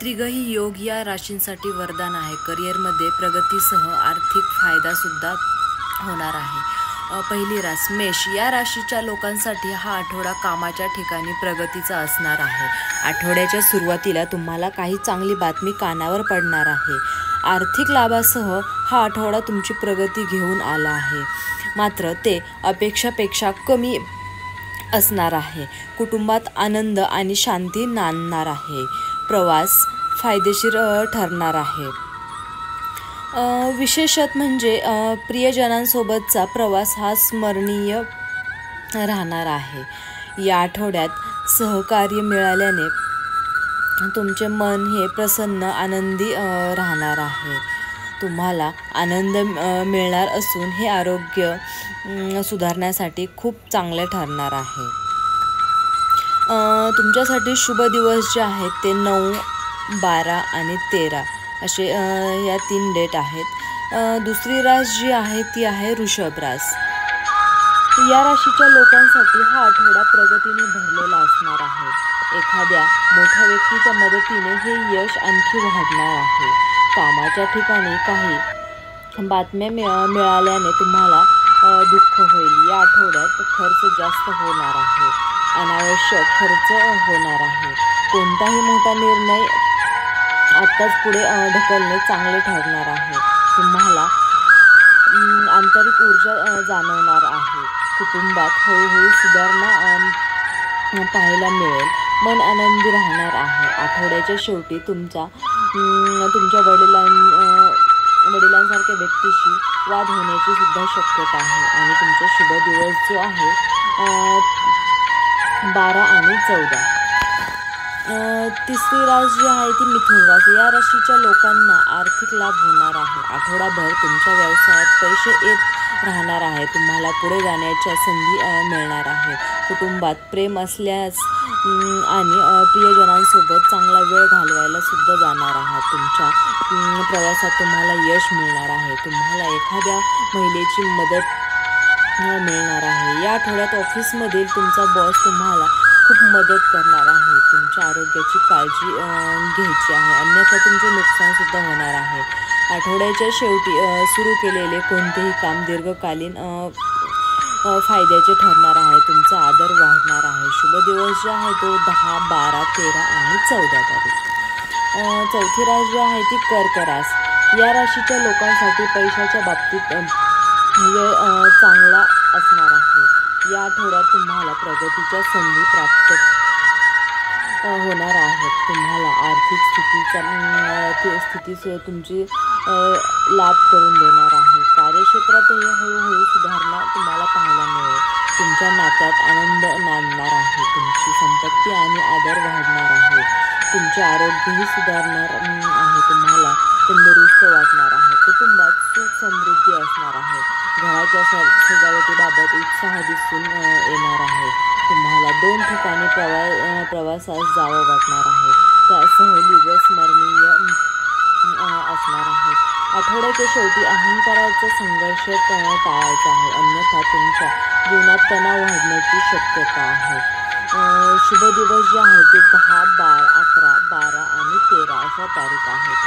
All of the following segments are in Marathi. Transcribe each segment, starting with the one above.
त्रिग्रही योग या राशींसाठी वरदान आहे। करिअरमध्ये प्रगतीसह आर्थिक फायदासुद्धा होणार आहे। पहिली रास मेष या राशीच्या लोकांसाठी हा आठवडा कामाच्या ठिकाणी प्रगतीचा असणार आहे। आठवड्याच्या सुरुवातीला तुम्हाला काही चांगली बातमी कानावर पडणार आहे। आर्थिक लाभासह हा आठवडा तुमची प्रगती घेऊन आला आहे, मात्र ते अपेक्षापेक्षा कमी असणार आहे। कुटुंबात आनंद आणि शांती नांदणार आहे। प्रवास फायदेशीर ठरणार आहे। विशेषत म्हणजे प्रियजनांसोबतचा प्रवास हा स्मरणीय राहणार आहे। या आठवड्यात सहकार्य मिळाल्याने तुमचे मन हे प्रसन्न आनंदी राहणार आहे। तुम्हाला आनंद मिळणार असून हे आरोग्य सुधारण्यासाठी खूप चांगले ठरणार आहे। तुमच्यासाठी शुभ दिवस जे आहेत ते 9, 12 आणि 13 असे या 3 डेट आहेत। दुसरी रास जी आहे ती आहे वृषभ रास। या राशीच्या लोकांसाठी हा आठवडा प्रगतीने भरलेला असणार आहे। एखाद्या मोठ्या व्यक्तीच्या मदतीने हे यश आणखी वाढणार आहे। कामाच्या ठिकाणी काही बातम्या मिळाल्याने तुम्हाला दुःख होईल। या आठवड्यात खर्च जास्त होणार आहे। अनावश्यक खर्च होणार आहे। कोणताही मोठा निर्णय आत्ताच पुढे ढकलणे चांगले ठरणार आहे। तुम्हाला आंतरिक ऊर्जा जाणवणार आहे। कुटुंबात हळूहळू सुधारणा पाहायला मिळेल। मन आनंदी राहणार आहे। आठवड्याच्या शेवटी तुमच्या वडिलांसारख्या व्यक्तीशी वाद होण्याची सुद्धा शक्यता आहे आणि तुमचा शुभ दिवस जो आहे 12 आणि 14। तिसरी रास जी आहे ती मिथुन रास। या राशीच्या लोकांना आर्थिक लाभ होणार आहे। आठवडाभर तुमच्या व्यवसायात पैसे येत राहणार आहे। तुम्हाला पुढे जाण्याच्या संधी मिळणार आहे। कुटुंबात प्रेम असल्यास आणि प्रियजनांसोबत चांगला वेळ घालवायला सुद्धा जाणार आहात। तुमच्या प्रवासात तुम्हाला यश मिळणार आहे। तुम्हाला एखाद्या महिलेची मदत मिळणार आहे। या आठवड्यात ऑफिसमधील तुमचा बॉस तुम्हाला खूप मदत करणार आहे। तुमच्या आरोग्याची काळजी घ्यायची आहे, अन्यथा तुमचे नुकसान सुद्धा होणार आहे। आठवड्याच्या शेवटी सुरू केलेले कोणतेही काम दीर्घकालीन फायद्याचे ठरणार आहे। तुमचा आदर वाढणार आहे। शुभ दिवस जे आहे तो 10, 12, 13 आणि 14 तारीख। चौथी रास जी आहे ती कर्क रास। या राशीच्या लोकांसाठी पैशाच्या बाबतीत वेळ चांगला असणार आहे। या आठवड्यात तुम्हाला प्रगतीच्या संधी प्राप्त होणार आहेत। तुम्हाला आर्थिक स्थिती तुमची लाभ करून देणार आहे। कार्यक्षेत्रातही हळूहळू सुधारणा तुम्हाला पाहायला मिळेल। तुमच्या नात्यात आनंद नांदणार आहे। तुमची संपत्ती आणि आदर वाढणार आहे। तुमचे आरोग्यही सुधारणार आहे। तुम्हाला तंदुरुस्त वाटणार आहे। कुटुंबात सुख समृद्धी असणार आहे। घराच्या सजावटीबाबत उत्साह दिसून येणार आहे। तुम्हाला 2 ठिकाणी प्रवासास जावं वाटणार आहे। त्या सहली व स्मरणीय असणार आहेत। आठवड्याच्या शेवटी अहंकाराचा संघर्ष टाळायचा आहे, अन्यथा तुमच्या जीवनात तणाव वाढण्याची शक्यता आहे। शुभ दिवस जे आहे ते 10, 11, 12 आणि 13 अशा तारीख आहेत।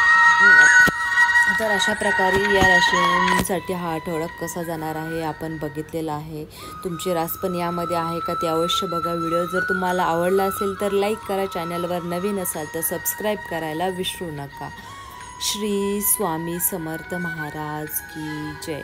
तर अशा प्रकारे या राशींसाठी हा आठवडा कसा जाणार आहे आपण बघितलेला आहे। तुमची रास पण यामध्ये आहे का ते अवश्य बघा। व्हिडिओ जर तुम्हाला आवडला असेल तर लाईक करा। चॅनलवर नवीन असाल तर सबस्क्राईब करायला विसरू नका। श्री स्वामी समर्थ महाराज की जय।